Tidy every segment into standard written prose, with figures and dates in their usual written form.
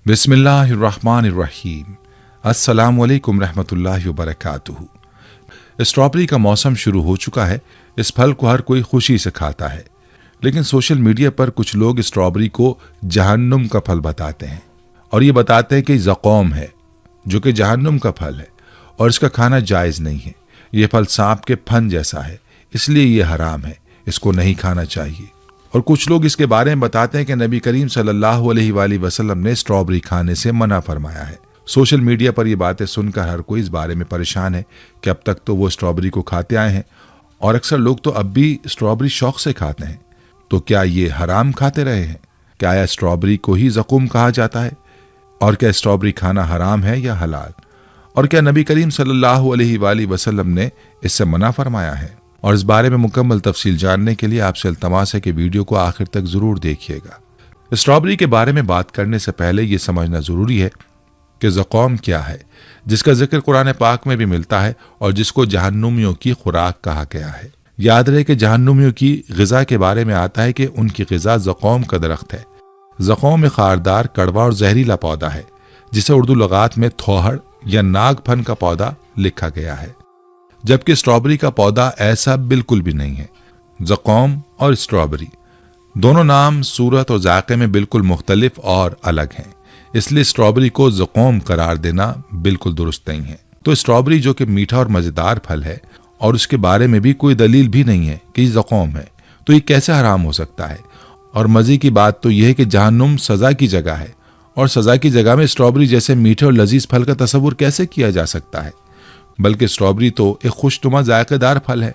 बिस्मिल्लाहिर्रहमानिर्रहीम। अस्सलामु अलैकुम रहमतुल्लाहि व बरकातुहू। स्ट्रॉबेरी का मौसम शुरू हो चुका है। इस फल को हर कोई खुशी से खाता है, लेकिन सोशल मीडिया पर कुछ लोग स्ट्रॉबेरी को जहन्नुम का फल बताते हैं और ये बताते हैं कि ज़क़ूम है, जो कि जहन्नुम का फल है और इसका खाना जायज़ नहीं है। ये फल सांप के फन जैसा है, इसलिए ये हराम है, इसको नहीं खाना चाहिए। और कुछ लोग इसके बारे में बताते हैं कि नबी करीम सल्लल्लाहु अलैहि वसल्लम ने स्ट्रॉबेरी खाने से मना फरमाया है। सोशल मीडिया पर ये बातें सुनकर हर कोई इस बारे में परेशान है कि अब तक तो वो स्ट्रॉबेरी को खाते आए हैं और अक्सर लोग तो अब भी स्ट्रॉबेरी शौक से खाते हैं। तो क्या ये हराम खाते रहे हैं? क्या आया स्ट्रॉबेरी को ही ज़क़ूम कहा जाता है? और क्या स्ट्रॉबेरी खाना हराम है या हलाल? और क्या नबी करीम सल्लल्लाहु अलैहि वसल्लम ने इससे मना फरमाया है? और इस बारे में मुकम्मल तफसील जानने के लिए आपसे इल्तमास है कि वीडियो को आखिर तक जरूर देखिएगा। स्ट्रॉबेरी के बारे में बात करने से पहले ये समझना जरूरी है कि ज़क़ूम क्या है, जिसका जिक्र कुरान पाक में भी मिलता है और जिसको जहन्नुमियों की खुराक कहा गया है। याद रहे कि जहन्नुमियों की ग़िज़ा के बारे में आता है कि उनकी ग़िज़ा ज़क़ूम का दरख्त है। ज़क़ूम एक खारदार, कड़वा और जहरीला पौधा है, जिसे उर्दू लग़ात में थोहड़ या नागफन का पौधा लिखा गया है, जबकि स्ट्रॉबेरी का पौधा ऐसा बिल्कुल भी नहीं है। ज़क़ूम और स्ट्रॉबेरी दोनों नाम, सूरत और जायके में बिल्कुल मुख्तलिफ और अलग हैं, इसलिए स्ट्रॉबेरी को ज़क़ूम करार देना बिल्कुल दुरुस्त नहीं है। तो स्ट्रॉबेरी जो कि मीठा और मज़ेदार फल है और उसके बारे में भी कोई दलील भी नहीं है कि ज़क़ूम है, तो ये कैसे हराम हो सकता है? और मज़े की बात तो यह है कि जहन्नुम सज़ा की जगह है और सज़ा की जगह में स्ट्रॉबेरी जैसे मीठे और लजीज फल का तस्वुर कैसे किया जा सकता है? बल्कि स्ट्रॉबेरी तो एक खुशनुमा जायकेदार फल है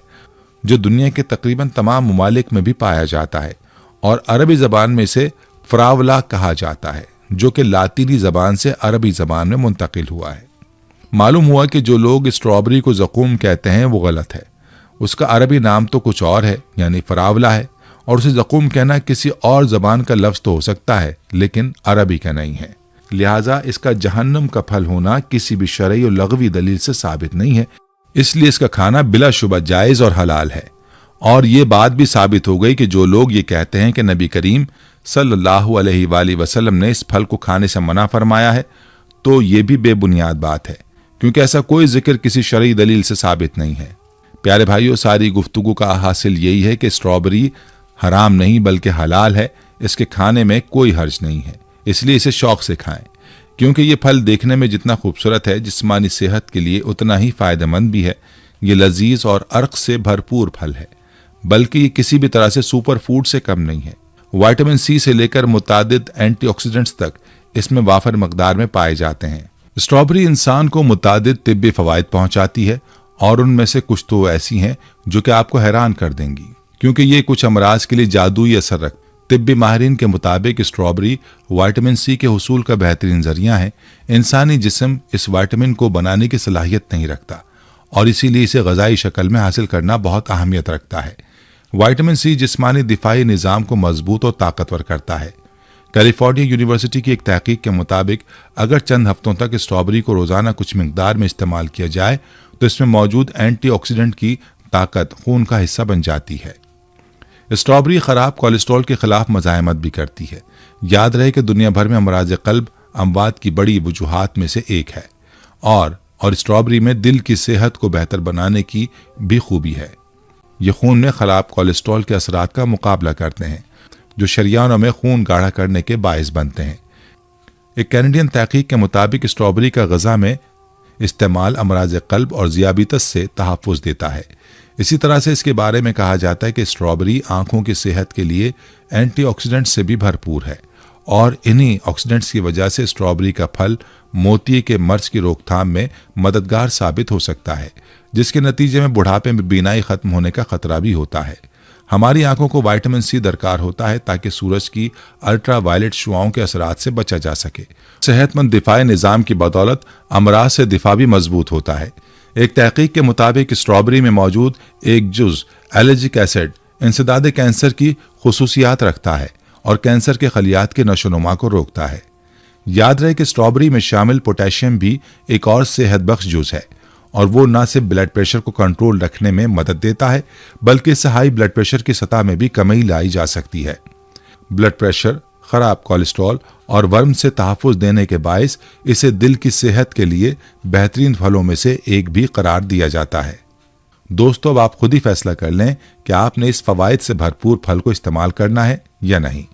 जो दुनिया के तकरीबन तमाम ममालिक में भी पाया जाता है और अरबी ज़बान में इसे फ्रावला कहा जाता है, जो कि लातीनी ज़बान से अरबी ज़बान में मुंतकिल हुआ है। मालूम हुआ कि जो लोग स्ट्रॉबेरी को ज़क़ूम कहते हैं वो गलत है। उसका अरबी नाम तो कुछ और है, यानी फ्रावला है, और उसे ज़क़ूम कहना किसी और ज़बान का लफ्ज़ तो हो सकता है, लेकिन अरबी का नहीं है। लिहाजा इसका जहन्नुम का फल होना किसी भी शरई और लग़वी दलील से साबित नहीं है, इसलिए इसका खाना बिलाशुबा जायज़ और हलाल है। और ये बात भी साबित हो गई कि जो लोग ये कहते हैं कि नबी करीम सल्लल्लाहु अलैहि वसल्लम ने इस फल को खाने से मना फरमाया है, तो ये भी बेबुनियाद बात है, क्योंकि ऐसा कोई जिक्र किसी शरई दलील से साबित नहीं है। प्यारे भाइयों, सारी गुफ्तगू का हासिल यही है कि स्ट्रॉबेरी हराम नहीं बल्कि हलाल है। इसके खाने में कोई हर्ज नहीं है, इसलिए इसे शौक से खाएं, क्योंकि ये फल देखने में जितना खूबसूरत है, जिस्मानी सेहत के लिए उतना ही फ़ायदेमंद भी है। ये लजीज और अर्क से भरपूर फल है, बल्कि ये किसी भी तरह से सुपर फूड से कम नहीं है। विटामिन सी से लेकर मुतादिद एंटीऑक्सीडेंट्स तक इसमें वाफर मकदार में पाए जाते हैं। स्ट्रॉबेरी इंसान को मुतादिद तिब्बी फ़वाइद पहुँचाती है और उनमें से कुछ तो ऐसी हैं जो कि आपको हैरान कर देंगी, क्योंकि ये कुछ अमराज के लिए जादुई असर रखती है। तिब्बी माहिरीन के मुताबिक स्ट्रॉबेरी विटामिन सी के हुसूल का बेहतरीन जरिया है। इंसानी जिस्म इस विटामिन को बनाने की सलाहियत नहीं रखता और इसीलिए इसे ग़िज़ाई शक्ल में हासिल करना बहुत अहमियत रखता है। विटामिन सी जिस्मानी दिफाई निज़ाम को मजबूत और ताकतवर करता है। कैलिफोर्निया यूनिवर्सिटी की एक तहकीक के मुताबिक अगर चंद हफ्तों तक स्ट्रॉबेरी को रोज़ाना कुछ मिकदार में इस्तेमाल किया जाए तो इसमें मौजूद एंटीऑक्सीडेंट की ताकत खून का हिस्सा बन जाती है। स्ट्रॉबेरी ख़राब कोलेस्ट्रॉल के खिलाफ मज़ाहमत भी करती है। याद रहे कि दुनिया भर में अमराज क़ल्ब अमवात की बड़ी वजूहात में से एक है और स्ट्रॉबेरी में दिल की सेहत को बेहतर बनाने की भी खूबी है। ये खून में ख़राब कोलेस्ट्रॉल के असरात का मुकाबला करते हैं, जो शरियानों में खून गाढ़ा करने के बायस बनते हैं। एक कैनेडियन तहकीक के मुताबिक स्ट्रॉबेरी का ग़िज़ा में इस्तेमाल अमराज क़ल्ब और ज़ियाबितस से तहफ़्फ़ुज़ देता है। इसी तरह से इसके बारे में कहा जाता है कि स्ट्रॉबेरी आंखों की सेहत के लिए एंटीऑक्सीडेंट से भी भरपूर है और इन्हीं ऑक्सीडेंट्स की वजह से स्ट्रॉबेरी का फल मोतिये के मर्ज की रोकथाम में मददगार साबित हो सकता है, जिसके नतीजे में बुढ़ापे में बीनाई ख़त्म होने का ख़तरा भी होता है। हमारी आंखों को विटामिन सी दरकार होता है ताकि सूरज की अल्ट्रा वायलेट शुआओं के असरात से बचा जा सके। सेहतमंद दिफाई निज़ाम की बदौलत अमराज से दिफा भी मजबूत होता है। एक तहकीक के मुताबिक स्ट्रॉबेरी में मौजूद एक जुज़ एलर्जिक एसिड इंसदाद कैंसर की खुसूसियात रखता है और कैंसर के खलियात के नशोनुमा को रोकता है। याद रहे कि स्ट्रॉबेरी में शामिल पोटेशियम भी एक और सेहत बख्श जुज़ है और वो न सिर्फ ब्लड प्रेशर को कंट्रोल रखने में मदद देता है, बल्कि इससे हाई ब्लड प्रेशर की सतह में भी कमी लाई जा सकती है। ब्लड प्रेशर, खराब कोलेस्ट्रॉल और वर्म से तहफ़्फ़ुज़ देने के बायस इसे दिल की सेहत के लिए बेहतरीन फलों में से एक भी करार दिया जाता है। दोस्तों, अब आप खुद ही फैसला कर लें कि आपने इस फ़वाइद से भरपूर फल को इस्तेमाल करना है या नहीं।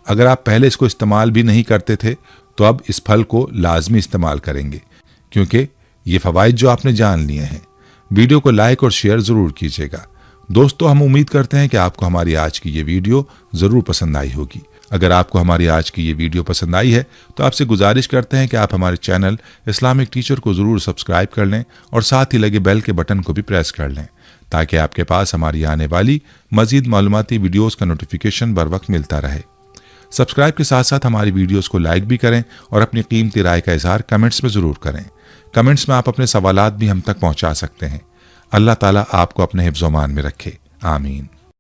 अगर आप पहले इसको इस्तेमाल भी नहीं करते थे तो अब इस फल को लाजमी इस्तेमाल करेंगे, क्योंकि ये फ़वाइद जो आपने जान लिए हैं। वीडियो को लाइक और शेयर ज़रूर कीजिएगा। दोस्तों, हम उम्मीद करते हैं कि आपको हमारी आज की ये वीडियो ज़रूर पसंद आई होगी। अगर आपको हमारी आज की ये वीडियो पसंद आई है तो आपसे गुजारिश करते हैं कि आप हमारे चैनल इस्लामिक टीचर को ज़रूर सब्सक्राइब कर लें और साथ ही लगे बेल के बटन को भी प्रेस कर लें, ताकि आपके पास हमारी आने वाली मज़ीद मालूमाती वीडियोज़ का नोटिफिकेशन बर वक्त मिलता रहे। सब्सक्राइब के साथ साथ हमारी वीडियोज़ को लाइक भी करें और अपनी कीमती राय का इज़हार कमेंट्स में ज़रूर करें। कमेंट्स में आप अपने सवालात भी हम तक पहुँचा सकते हैं। अल्लाह ताला आपको अपने हिफ्ज़-ओ-मान में रखे। आमीन।